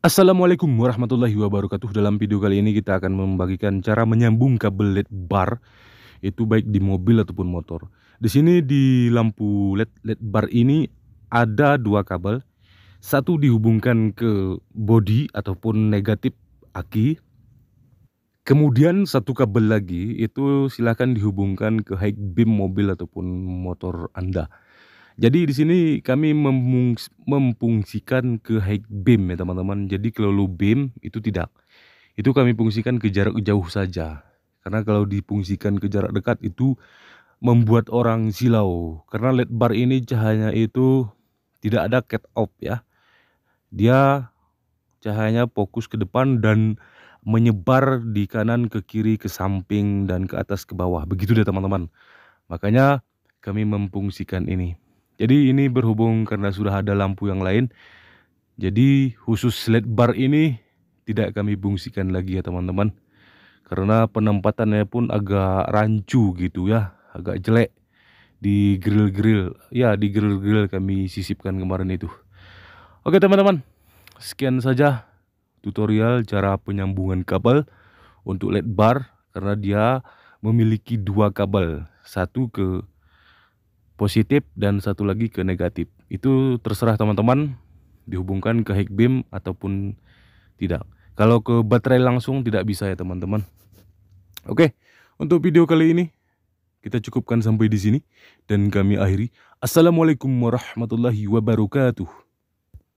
Assalamualaikum warahmatullahi wabarakatuh. Dalam video kali ini kita akan membagikan cara menyambung kabel LED bar, itu baik di mobil ataupun motor. Di sini di lampu LED bar ini ada dua kabel, satu dihubungkan ke bodi ataupun negatif aki. Kemudian satu kabel lagi itu silakan dihubungkan ke high beam mobil ataupun motor Anda. Jadi di sini kami memfungsikan ke high beam ya teman-teman. Jadi kalau low beam itu tidak. Itu kami fungsikan ke jarak jauh saja. Karena kalau difungsikan ke jarak dekat itu membuat orang silau. Karena LED bar ini cahayanya itu tidak ada cut off ya. Dia cahayanya fokus ke depan dan menyebar di kanan, ke kiri, ke samping, dan ke atas, ke bawah. Begitu deh teman-teman. Makanya kami memfungsikan ini. Jadi ini berhubung karena sudah ada lampu yang lain. Jadi khusus LED bar ini tidak kami fungsikan lagi ya teman-teman. Karena penempatannya pun agak rancu gitu ya. Agak jelek. Di grill-grill. Ya di grill-grill kami sisipkan kemarin itu. Oke teman-teman. Sekian saja tutorial cara penyambungan kabel untuk LED bar. Karena dia memiliki dua kabel. Satu ke positif dan satu lagi ke negatif. Itu terserah teman-teman dihubungkan ke high beam ataupun tidak. Kalau ke baterai langsung tidak bisa ya teman-teman. Oke, untuk video kali ini kita cukupkan sampai di sini dan kami akhiri. Assalamualaikum warahmatullahi wabarakatuh.